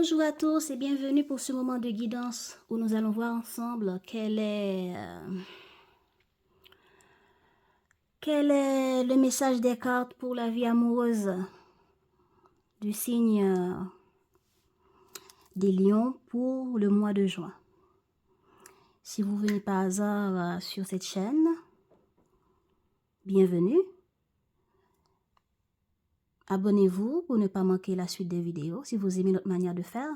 Bonjour à tous et bienvenue pour ce moment de guidance où nous allons voir ensemble quel est le message des cartes pour la vie amoureuse du signe des lions pour le mois de juin. Si vous venez par hasard sur cette chaîne, bienvenue. Abonnez-vous pour ne pas manquer la suite des vidéos si vous aimez notre manière de faire.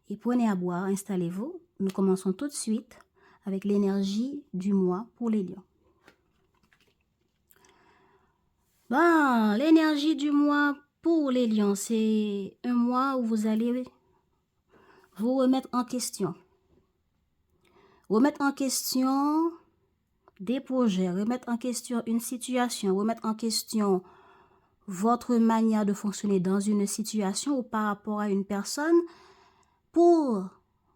Et prenez à boire, installez-vous. Nous commençons tout de suite avec l'énergie du mois pour les lions. Bon, l'énergie du mois pour les lions, c'est un mois où vous allez vous remettre en question. Remettre en question des projets, remettre en question une situation, remettre en question votre manière de fonctionner dans une situation ou par rapport à une personne pour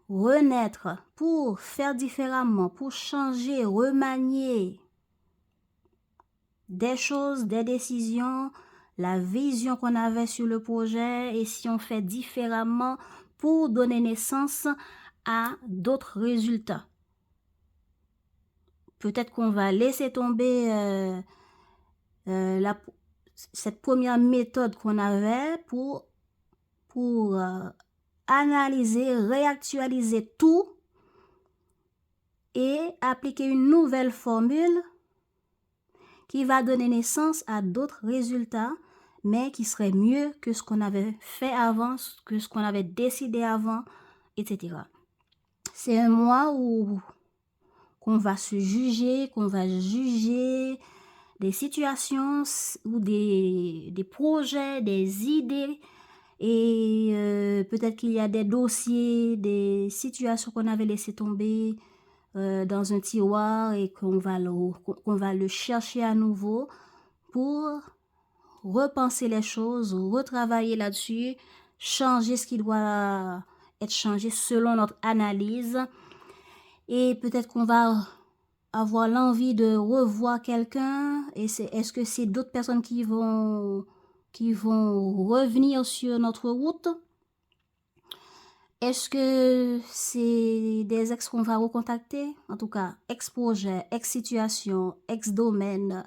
renaître, pour faire différemment, pour changer, remanier des choses, des décisions, la vision qu'on avait sur le projet et si on fait différemment pour donner naissance à d'autres résultats. Peut-être qu'on va laisser tomber cette première méthode qu'on avait pour analyser, réactualiser tout et appliquer une nouvelle formule qui va donner naissance à d'autres résultats, mais qui serait mieux que ce qu'on avait fait avant, que ce qu'on avait décidé avant, etc. C'est un mois où qu'on va se juger, qu'on va juger des situations ou des projets, des idées, et peut-être qu'il y a des dossiers, des situations qu'on avait laissé tomber dans un tiroir et qu'on va le chercher à nouveau pour repenser les choses, retravailler là-dessus, changer ce qui doit être changé selon notre analyse. Et peut-être qu'on va avoir l'envie de revoir quelqu'un. Et est-ce que c'est d'autres personnes qui vont revenir sur notre route? Est-ce que c'est des ex qu'on va recontacter? En tout cas, ex-projet, ex-situation, ex-domaine,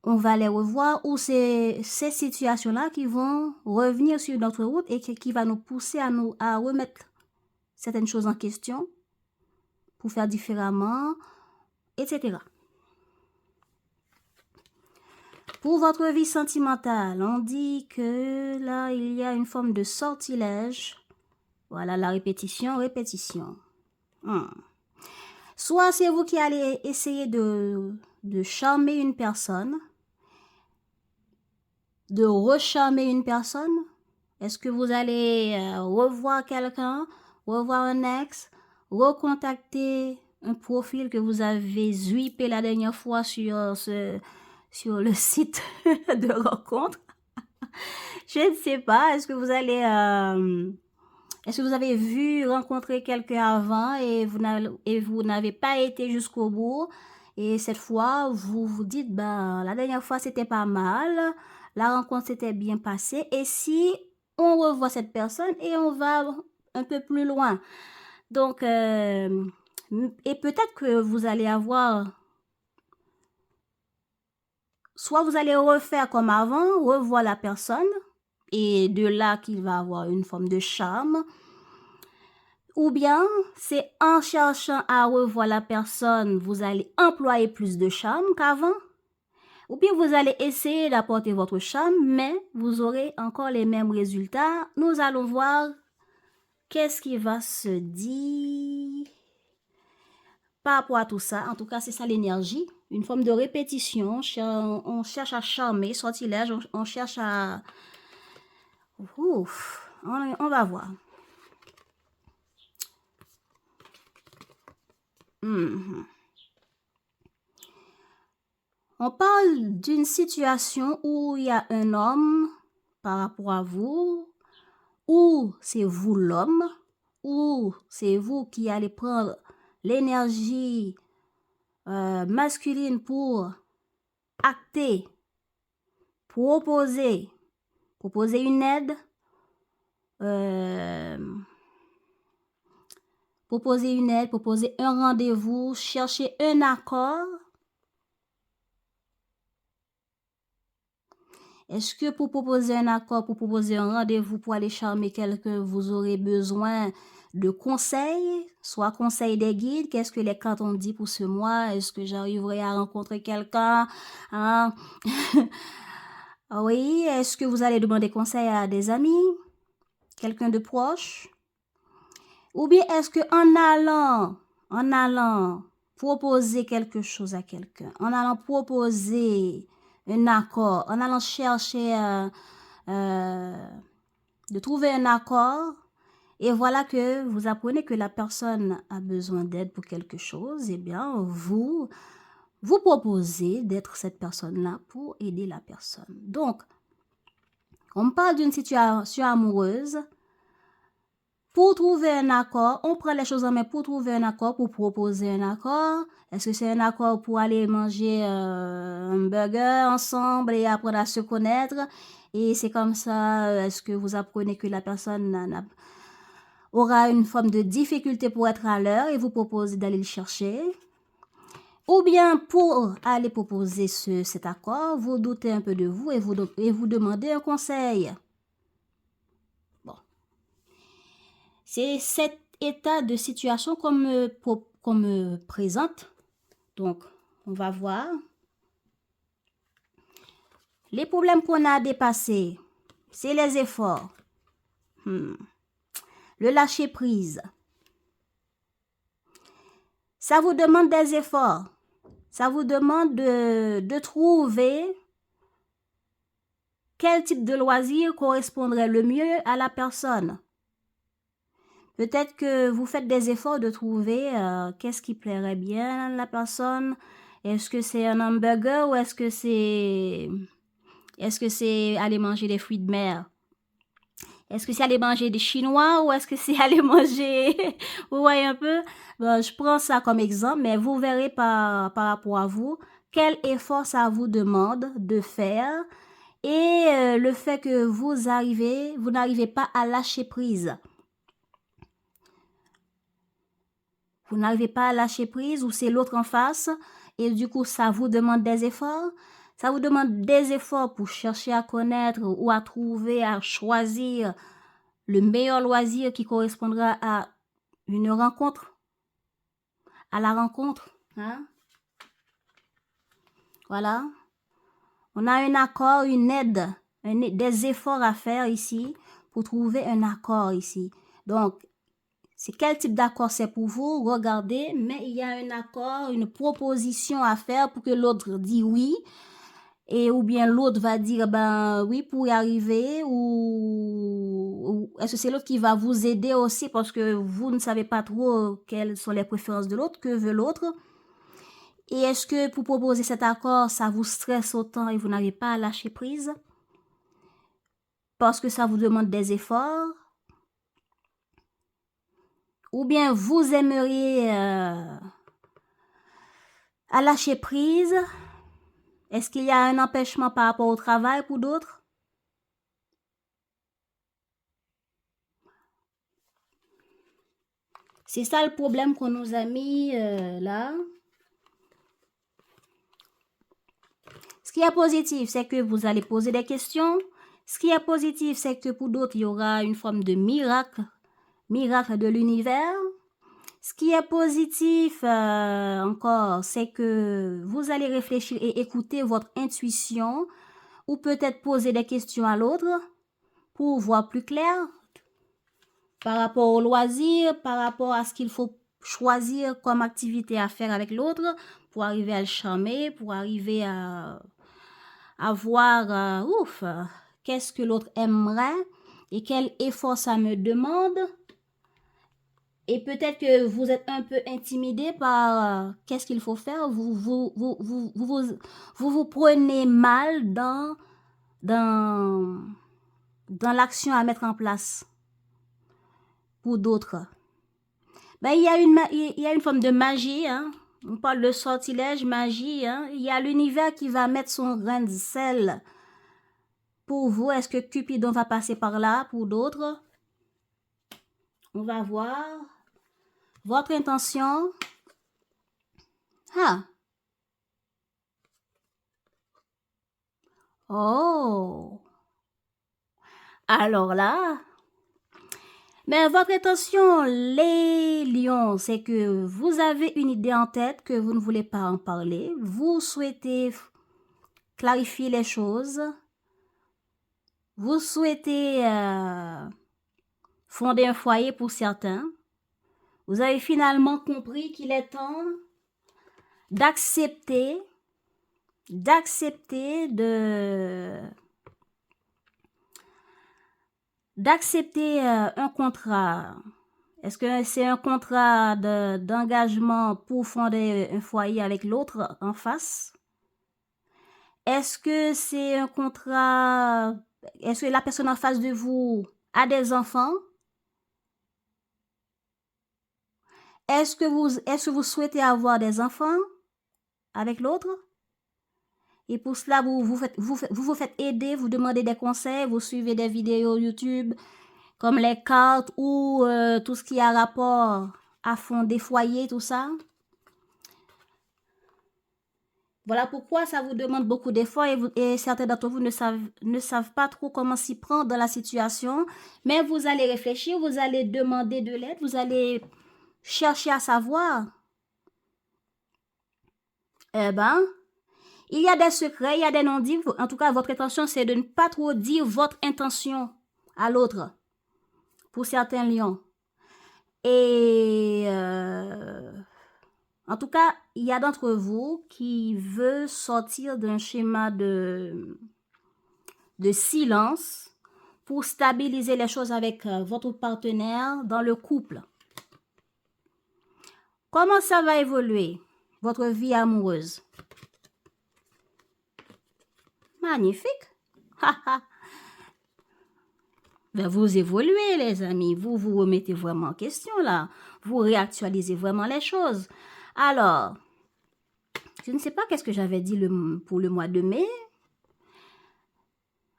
on va les revoir, ou c'est ces situations-là qui vont revenir sur notre route et qui va nous pousser à remettre certaines choses en question pour faire différemment, etc. Pour votre vie sentimentale, on dit que là, il y a une forme de sortilège. Voilà, la répétition, répétition. Soit c'est vous qui allez essayer de charmer une personne, de recharmer une personne. Est-ce que vous allez revoir quelqu'un, revoir un ex, recontacter un profil que vous avez zuipé la dernière fois sur le site de rencontre? Je ne sais pas. Est-ce que vous allez... est-ce que vous avez vu rencontrer quelqu'un avant et vous n'avez pas été jusqu'au bout? Et cette fois, vous vous dites, ben, la dernière fois, c'était pas mal. La rencontre s'était bien passée. Et si on revoit cette personne et on va un peu plus loin? Donc, et peut-être que vous allez avoir... Soit vous allez refaire comme avant, revoir la personne. Et de là qu'il va avoir une forme de charme. Ou bien, c'est en cherchant à revoir la personne, vous allez employer plus de charme qu'avant. Ou bien vous allez essayer d'apporter votre charme, mais vous aurez encore les mêmes résultats. Nous allons voir qu'est-ce qui va se dire par rapport à tout ça. En tout cas, c'est ça l'énergie. Une forme de répétition. On cherche à charmer, sortilège. On cherche à... Ouf, on va voir. On parle d'une situation où il y a un homme par rapport à vous, ou c'est vous l'homme, ou c'est vous qui allez prendre l'énergie masculine pour acter, proposer une aide, proposer une aide, proposer un rendez-vous, chercher un accord. Est-ce que pour proposer un accord, pour proposer un rendez-vous, pour aller charmer quelqu'un, vous aurez besoin de conseils, soit conseils des guides, qu'est-ce que les cartes ont dit pour ce mois, est-ce que j'arriverai à rencontrer quelqu'un, hein? Oui, est-ce que vous allez demander conseil à des amis, quelqu'un de proche? Ou bien est-ce que en allant proposer quelque chose à quelqu'un, en allant proposer un accord, en allant chercher de trouver un accord, et voilà que vous apprenez que la personne a besoin d'aide pour quelque chose, eh bien, vous proposez d'être cette personne-là pour aider la personne. Donc, on parle d'une situation amoureuse. Pour trouver un accord, on prend les choses en main pour trouver un accord, pour proposer un accord. Est-ce que c'est un accord pour aller manger un burger ensemble et apprendre à se connaître? Et c'est comme ça, est-ce que vous apprenez que la personne aura une forme de difficulté pour être à l'heure et vous proposez d'aller le chercher? Ou bien pour aller proposer cet accord, vous doutez un peu de vous et vous demandez un conseil. C'est cet état de situation qu'on me présente. Donc, on va voir. Les problèmes qu'on a dépassés, c'est les efforts. Le lâcher-prise. Ça vous demande des efforts. Ça vous demande de trouver quel type de loisir correspondrait le mieux à la personne. Peut-être que vous faites des efforts de trouver qu'est-ce qui plairait bien à la personne. Est-ce que c'est un hamburger ou est-ce que c'est aller manger des fruits de mer? Est-ce que c'est aller manger des chinois ou est-ce que c'est aller manger... Vous voyez un peu? Bon, je prends ça comme exemple, mais vous verrez par rapport à vous quel effort ça vous demande de faire et le fait que vous n'arrivez pas à lâcher prise. Vous n'arrivez pas à lâcher prise ou c'est l'autre en face et du coup, ça vous demande des efforts. Ça vous demande des efforts pour chercher à connaître ou à trouver, à choisir le meilleur loisir qui correspondra à une rencontre, à la rencontre. Hein? Voilà. On a un accord, une aide, des efforts à faire ici pour trouver un accord ici. Donc, c'est quel type d'accord c'est pour vous? Regardez, mais il y a un accord, une proposition à faire pour que l'autre dise oui. Et ou bien l'autre va dire ben oui pour y arriver ou est-ce que c'est l'autre qui va vous aider aussi parce que vous ne savez pas trop quelles sont les préférences de l'autre, que veut l'autre. Et est-ce que pour proposer cet accord, ça vous stresse autant et vous n'arrivez pas à lâcher prise? Parce que ça vous demande des efforts? Ou bien vous aimeriez à lâcher prise? Est-ce qu'il y a un empêchement par rapport au travail pour d'autres? C'est ça le problème qu'on nous a mis là. Ce qui est positif, c'est que vous allez poser des questions. Ce qui est positif, c'est que pour d'autres, il y aura une forme de miracle de l'univers. Ce qui est positif encore, c'est que vous allez réfléchir et écouter votre intuition ou peut-être poser des questions à l'autre pour voir plus clair par rapport au loisir, par rapport à ce qu'il faut choisir comme activité à faire avec l'autre pour arriver à le charmer, pour arriver à voir qu'est-ce que l'autre aimerait et quel effort ça me demande. Et peut-être que vous êtes un peu intimidé par qu'est-ce qu'il faut faire. Vous prenez mal dans l'action à mettre en place pour d'autres. Ben, il y a une forme de magie. Hein? On parle de sortilège, magie. Hein? Il y a l'univers qui va mettre son grain de sel pour vous. Est-ce que Cupidon va passer par là pour d'autres? On va voir votre intention. Ah. Oh. Alors là, mais votre intention, les lions, c'est que vous avez une idée en tête que vous ne voulez pas en parler. Vous souhaitez clarifier les choses. Vous souhaitez fonder un foyer pour certains. Vous avez finalement compris qu'il est temps d'accepter un contrat. Est-ce que c'est un contrat d'engagement pour fonder un foyer avec l'autre en face? Est-ce que c'est un contrat, est-ce que la personne en face de vous a des enfants? Est-ce que vous souhaitez avoir des enfants avec l'autre? Et pour cela, vous vous faites aider, vous demandez des conseils, vous suivez des vidéos YouTube comme les cartes ou tout ce qui a rapport à fonder foyer, tout ça. Voilà pourquoi ça vous demande beaucoup d'efforts et certains d'entre vous ne savent pas trop comment s'y prendre dans la situation. Mais vous allez réfléchir, vous allez demander de l'aide, vous allez chercher à savoir. Eh ben, il y a des secrets, il y a des non-dits. En tout cas, votre intention, c'est de ne pas trop dire votre intention à l'autre. Pour certains lions. Et en tout cas, il y a d'entre vous qui veut sortir d'un schéma de silence pour stabiliser les choses avec votre partenaire dans le couple. Comment ça va évoluer, votre vie amoureuse? Magnifique. Ben, vous évoluez, les amis. Vous vous remettez vraiment en question, là. Vous réactualisez vraiment les choses. Alors, je ne sais pas qu'est-ce que j'avais dit pour le mois de mai.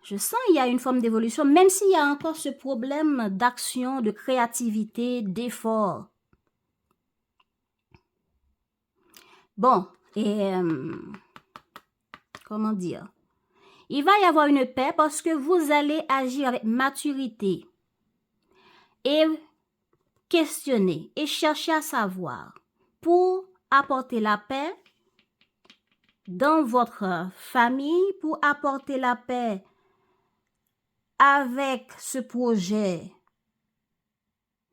Je sens qu'il y a une forme d'évolution, même s'il y a encore ce problème d'action, de créativité, d'effort. Bon, et comment dire? Il va y avoir une paix parce que vous allez agir avec maturité et questionner et chercher à savoir pour apporter la paix dans votre famille, pour apporter la paix avec ce projet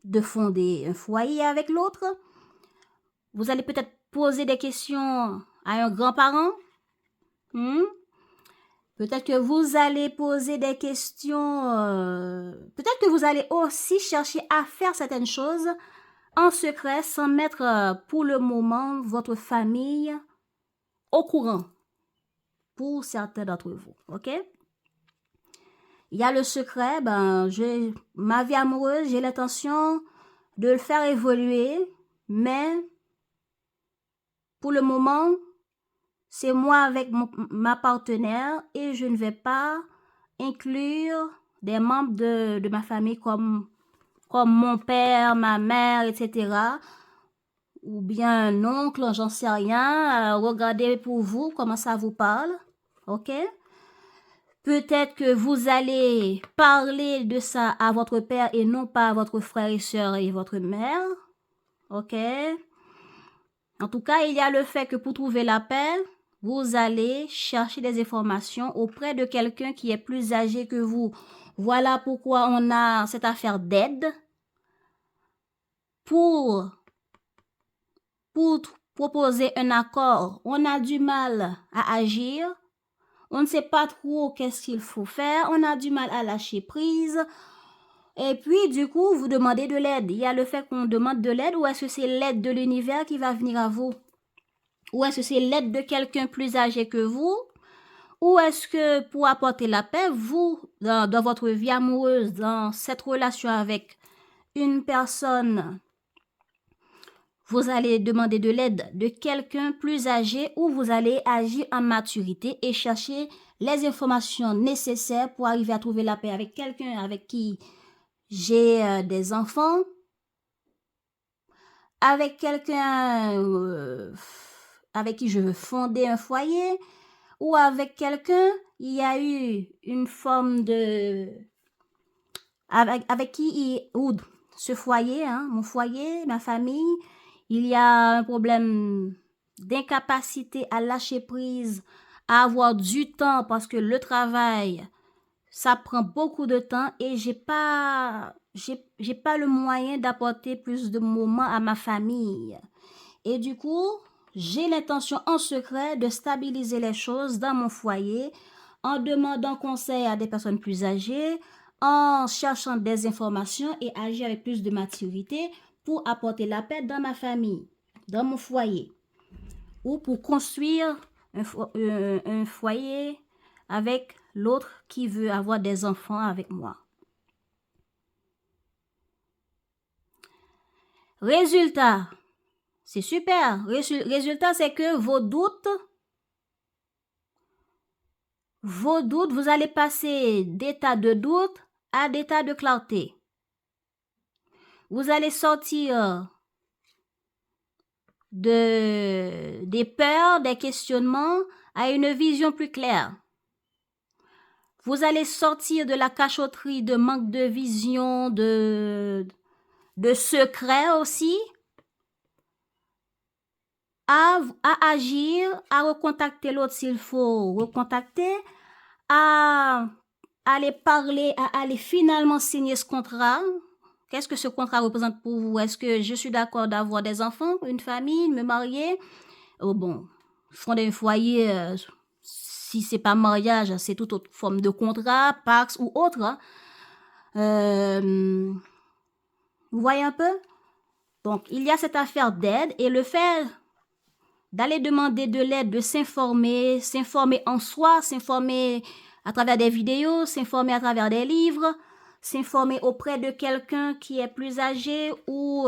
de fonder un foyer avec l'autre. Vous allez peut-être poser des questions à un grand-parent. Peut-être que vous allez poser des questions. Peut-être que vous allez aussi chercher à faire certaines choses en secret sans mettre pour le moment votre famille au courant. Pour certains d'entre vous, ok? Il y a le secret, ma vie amoureuse, j'ai l'intention de le faire évoluer, mais pour le moment, c'est moi avec ma partenaire et je ne vais pas inclure des membres de ma famille comme mon père, ma mère, etc. Ou bien un oncle, j'en sais rien. Regardez pour vous comment ça vous parle, ok? Peut-être que vous allez parler de ça à votre père et non pas à votre frère et soeur et votre mère. Ok? En tout cas, il y a le fait que pour trouver la paix, vous allez chercher des informations auprès de quelqu'un qui est plus âgé que vous. Voilà pourquoi on a cette affaire d'aide pour proposer un accord. On a du mal à agir. On ne sait pas trop qu'est-ce qu'il faut faire. On a du mal à lâcher prise. Et puis, du coup, vous demandez de l'aide. Il y a le fait qu'on demande de l'aide ou est-ce que c'est l'aide de l'univers qui va venir à vous? Ou est-ce que c'est l'aide de quelqu'un plus âgé que vous? Ou est-ce que pour apporter la paix, vous, dans votre vie amoureuse, dans cette relation avec une personne, vous allez demander de l'aide de quelqu'un plus âgé ou vous allez agir en maturité et chercher les informations nécessaires pour arriver à trouver la paix avec quelqu'un avec qui j'ai des enfants avec quelqu'un avec qui je veux fonder un foyer, ou avec quelqu'un, il y a eu une forme de... avec qui, ou ce foyer, hein, mon foyer, ma famille, il y a un problème d'incapacité à lâcher prise, à avoir du temps parce que le travail, ça prend beaucoup de temps et j'ai pas le moyen d'apporter plus de moments à ma famille. Et du coup, j'ai l'intention en secret de stabiliser les choses dans mon foyer en demandant conseil à des personnes plus âgées, en cherchant des informations et agir avec plus de maturité pour apporter la paix dans ma famille, dans mon foyer, ou pour construire un foyer avec l'autre qui veut avoir des enfants avec moi. Résultat, c'est super. Résultat, c'est que vos doutes, vous allez passer d'état de doute à d'état de clarté. Vous allez sortir des peurs, des questionnements à une vision plus claire. Vous allez sortir de la cachotterie, de manque de vision, de secret aussi, à agir, à recontacter l'autre s'il faut recontacter, à aller parler, à aller finalement signer ce contrat. Qu'est-ce que ce contrat représente pour vous? Est-ce que je suis d'accord d'avoir des enfants, une famille, me marier? Oh bon, fonder un foyer, si c'est pas mariage, c'est toute autre forme de contrat, pax ou autre. Hein. Vous voyez un peu? Donc, il y a cette affaire d'aide et le fait d'aller demander de l'aide, de s'informer en soi, s'informer à travers des vidéos, s'informer à travers des livres, s'informer auprès de quelqu'un qui est plus âgé ou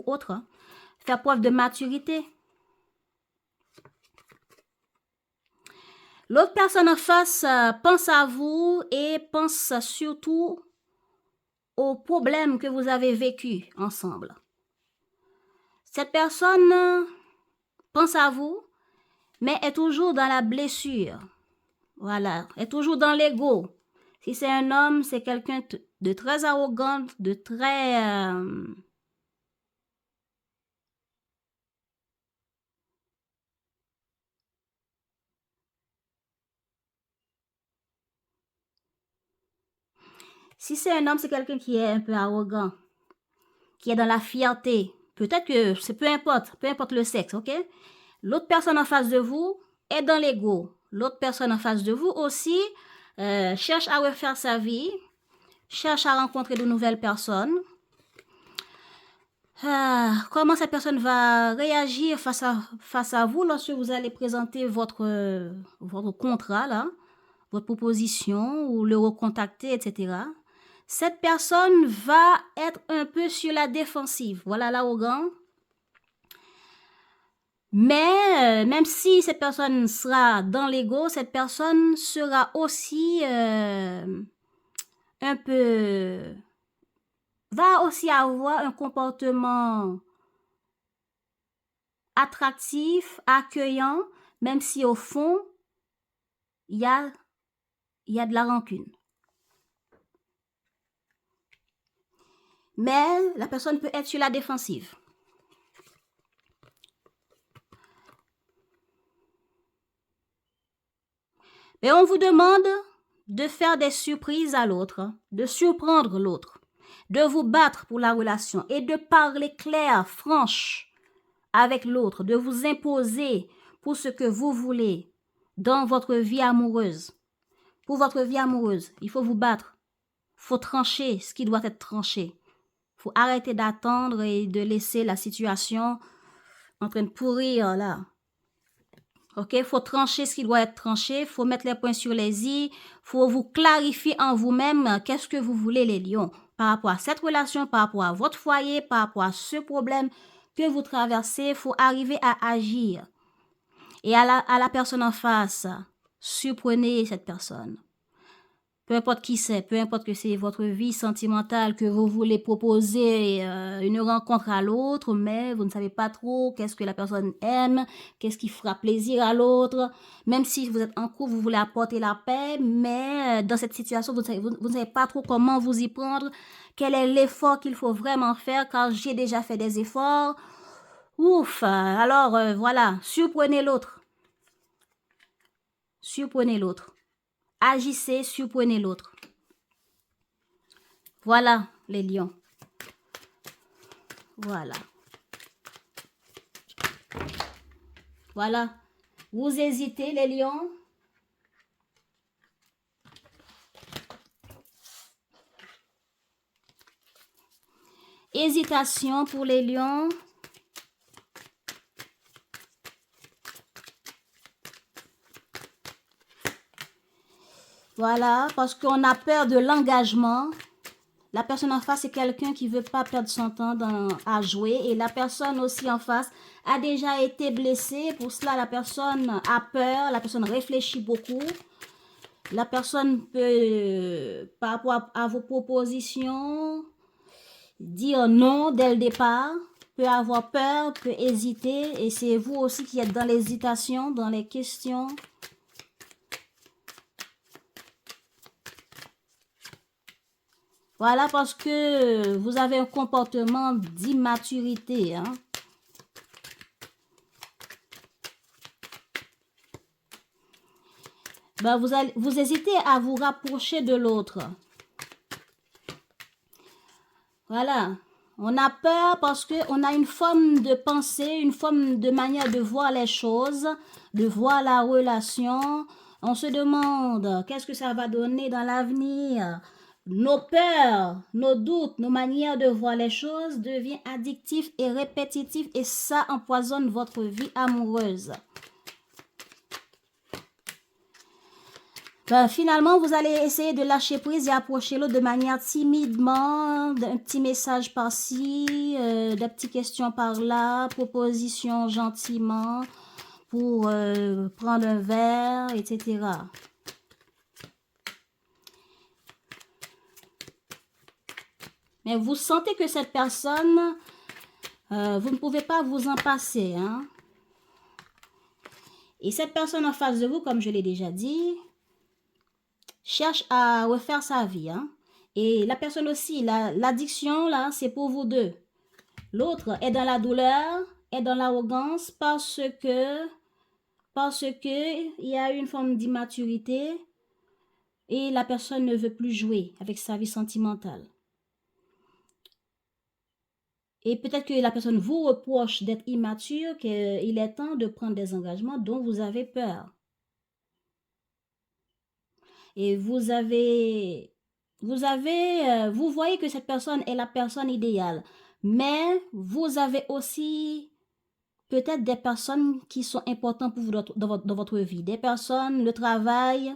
autre. Hein. Faire preuve de maturité. L'autre personne en face pense à vous et pense surtout aux problèmes que vous avez vécus ensemble. Cette personne pense à vous, mais est toujours dans la blessure. Voilà, est toujours dans l'ego. Si c'est un homme, c'est quelqu'un de très arrogant, de très... Si c'est un homme, c'est quelqu'un qui est un peu arrogant, qui est dans la fierté. Peut-être que c'est peu importe le sexe, ok? L'autre personne en face de vous est dans l'ego. L'autre personne en face de vous aussi cherche à refaire sa vie, cherche à rencontrer de nouvelles personnes. Comment cette personne va réagir face à vous lorsque vous allez présenter votre contrat, là, votre proposition ou le recontacter, etc. Cette personne va être un peu sur la défensive. Voilà l'arrogant. Mais même si cette personne sera dans l'ego, cette personne sera aussi un peu... va aussi avoir un comportement attractif, accueillant, même si au fond, il y a de la rancune. Mais la personne peut être sur la défensive. Et on vous demande de faire des surprises à l'autre, de surprendre l'autre, de vous battre pour la relation et de parler clair, franche avec l'autre, de vous imposer pour ce que vous voulez dans votre vie amoureuse. Pour votre vie amoureuse, il faut vous battre. Il faut trancher ce qui doit être tranché. Il faut arrêter d'attendre et de laisser la situation en train de pourrir là. Ok, il faut trancher ce qui doit être tranché, il faut mettre les points sur les i, il faut vous clarifier en vous-même qu'est-ce que vous voulez les lions par rapport à cette relation, par rapport à votre foyer, par rapport à ce problème que vous traversez, il faut arriver à agir. Et à la personne en face, surprenez cette personne. peu importe qui c'est, peu importe que c'est votre vie sentimentale, que vous voulez proposer une rencontre à l'autre, mais vous ne savez pas trop qu'est-ce que la personne aime, qu'est-ce qui fera plaisir à l'autre. Même si vous êtes en couple, vous voulez apporter la paix, mais dans cette situation, vous ne savez pas trop comment vous y prendre, quel est l'effort qu'il faut vraiment faire, car j'ai déjà fait des efforts. Ouf, alors voilà, surprenez l'autre. Surprenez l'autre. Agissez, surprenez l'autre. Voilà, les lions. Voilà. Voilà. Vous hésitez, les lions? Hésitation pour les lions. Voilà, parce qu'on a peur de l'engagement. La personne en face, c'est quelqu'un qui ne veut pas perdre son temps à jouer. Et la personne aussi en face a déjà été blessée. Pour cela, la personne a peur. La personne réfléchit beaucoup. La personne peut, par rapport à vos propositions, dire non dès le départ. Peut avoir peur, peut hésiter. Et c'est vous aussi qui êtes dans l'hésitation, dans les questions. Voilà, parce que vous avez un comportement d'immaturité. Hein? Ben, vous hésitez à vous rapprocher de l'autre. Voilà. On a peur parce qu'on a une forme de pensée, une forme de manière de voir les choses, de voir la relation. On se demande qu'est-ce que ça va donner dans l'avenir. Nos peurs, nos doutes, nos manières de voir les choses deviennent addictifs et répétitifs et ça empoisonne votre vie amoureuse. Ben, finalement, vous allez essayer de lâcher prise et approcher l'autre de manière timidement, d'un petit message par-ci, des petites questions par-là, propositions gentiment pour prendre un verre, etc. Mais vous sentez que cette personne, vous ne pouvez pas vous en passer. Hein? Et cette personne en face de vous, comme je l'ai déjà dit, cherche à refaire sa vie. Hein? Et la personne aussi, l'addiction, là, c'est pour vous deux. L'autre est dans la douleur, est dans l'arrogance parce que il y a une forme d'immaturité et la personne ne veut plus jouer avec sa vie sentimentale. Et peut-être que la personne vous reproche d'être immature, qu'il est temps de prendre des engagements dont vous avez peur. Et vous voyez que cette personne est la personne idéale. Mais vous avez aussi peut-être des personnes qui sont importantes pour vous dans votre vie. Des personnes, le travail.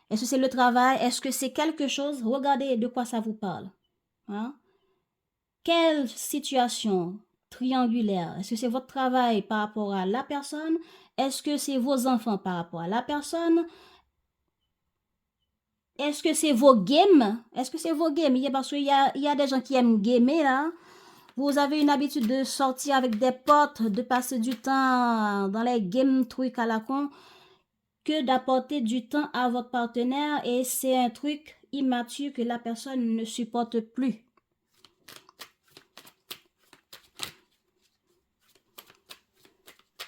Est-ce que c'est le travail? Est-ce que c'est quelque chose? Regardez de quoi ça vous parle. Hein? Quelle situation triangulaire? Est-ce que c'est votre travail par rapport à la personne? Est-ce que c'est vos enfants par rapport à la personne? Est-ce que c'est vos games? Est-ce que c'est vos games? Parce qu'il y a des gens qui aiment gamer, là. Vous avez une habitude de sortir avec des potes, de passer du temps dans les games trucs à la con, que d'apporter du temps à votre partenaire et c'est un truc immature que la personne ne supporte plus.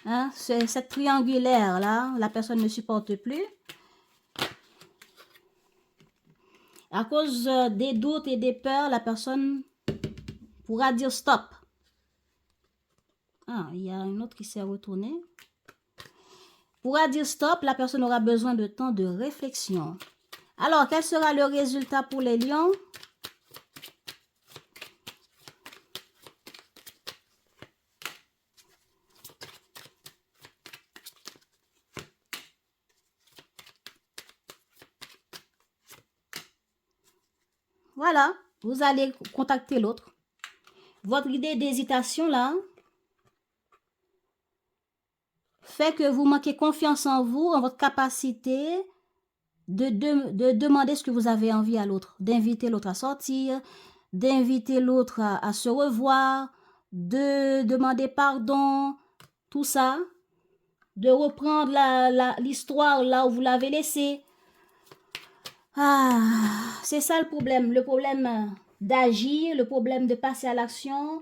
Hein? C'est cette triangulaire là, la personne ne supporte plus. À cause des doutes et des peurs, la personne pourra dire stop. Ah, il y a une autre qui s'est retournée. Pourra dire stop, la personne aura besoin de temps de réflexion. Alors, quel sera le résultat pour les lions? Voilà, vous allez contacter l'autre. Votre idée d'hésitation, là, fait que vous manquez confiance en vous, en votre capacité de demander ce que vous avez envie à l'autre, d'inviter l'autre à sortir, d'inviter l'autre à se revoir, de demander pardon, tout ça, de reprendre l'histoire là où vous l'avez laissée. Ah, c'est ça le problème d'agir, le problème de passer à l'action,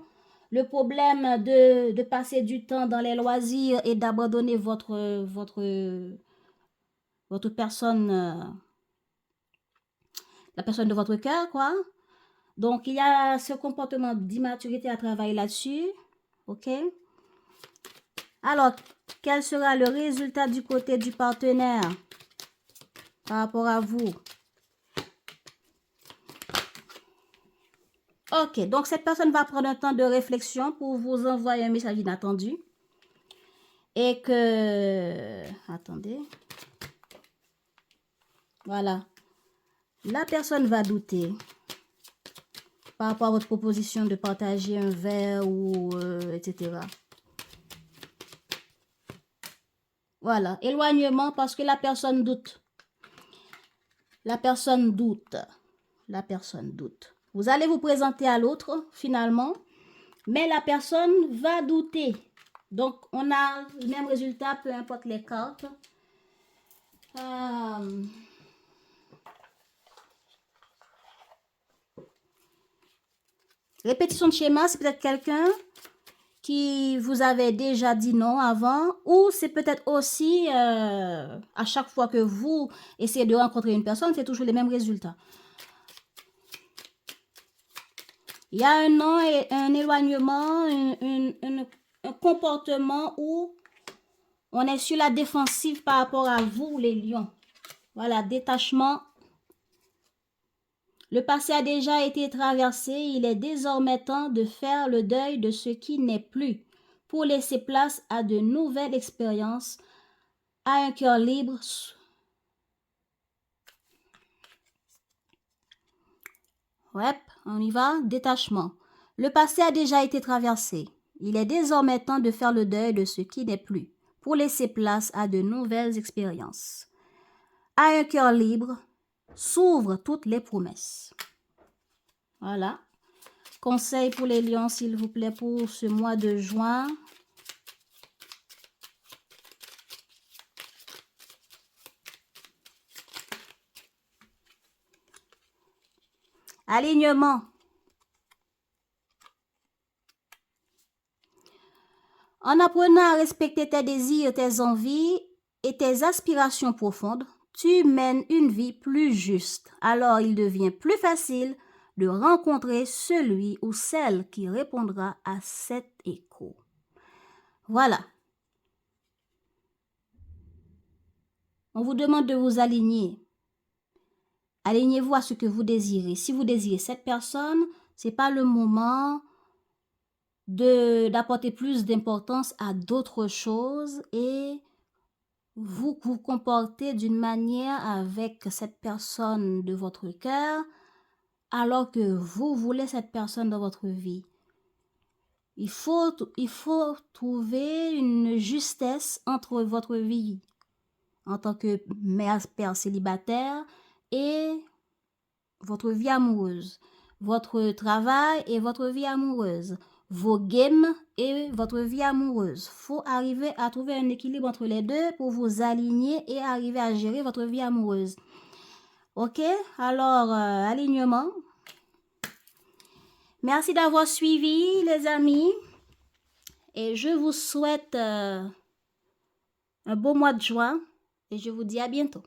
le problème de passer du temps dans les loisirs et d'abandonner votre personne, la personne de votre cœur, quoi. Donc, il y a ce comportement d'immaturité à travailler là-dessus, ok? Alors, quel sera le résultat du côté du partenaire par rapport à vous? Ok, donc cette personne va prendre un temps de réflexion pour vous envoyer un message inattendu. Et que... Attendez. Voilà. La personne va douter par rapport à votre proposition de partager un verre ou etc. Voilà. Éloignement parce que la personne doute. La personne doute. La personne doute. Vous allez vous présenter à l'autre, finalement, mais la personne va douter. Donc, on a le même résultat, peu importe les cartes. Répétition de schéma, c'est peut-être quelqu'un qui vous avait déjà dit non avant, ou c'est peut-être aussi, à chaque fois que vous essayez de rencontrer une personne, c'est toujours les mêmes résultats. Il y a un non et un éloignement, un comportement où on est sur la défensive par rapport à vous, les lions. Voilà, détachement. Le passé a déjà été traversé, il est désormais temps de faire le deuil de ce qui n'est plus, pour laisser place à de nouvelles expériences, à un cœur libre. Ouais, on y va, détachement. Le passé a déjà été traversé, il est désormais temps de faire le deuil de ce qui n'est plus, pour laisser place à de nouvelles expériences. À un cœur libre, s'ouvrent toutes les promesses. Voilà. Conseil pour les lions, s'il vous plaît, pour ce mois de juin. Alignement. En apprenant à respecter tes désirs, tes envies et tes aspirations profondes, tu mènes une vie plus juste. Alors il devient plus facile de rencontrer celui ou celle qui répondra à cet écho. Voilà. On vous demande de vous aligner. Alignez-vous à ce que vous désirez. Si vous désirez cette personne, ce n'est pas le moment d'apporter plus d'importance à d'autres choses et vous vous comportez d'une manière avec cette personne de votre cœur alors que vous voulez cette personne dans votre vie. Il faut trouver une justesse entre votre vie en tant que mère, père célibataire et votre vie amoureuse, votre travail et votre vie amoureuse, vos games et votre vie amoureuse. Faut arriver à trouver un équilibre entre les deux pour vous aligner et arriver à gérer votre vie amoureuse. Ok? Alors, alignement. Merci d'avoir suivi, les amis. Et je vous souhaite un beau mois de juin. Et je vous dis à bientôt.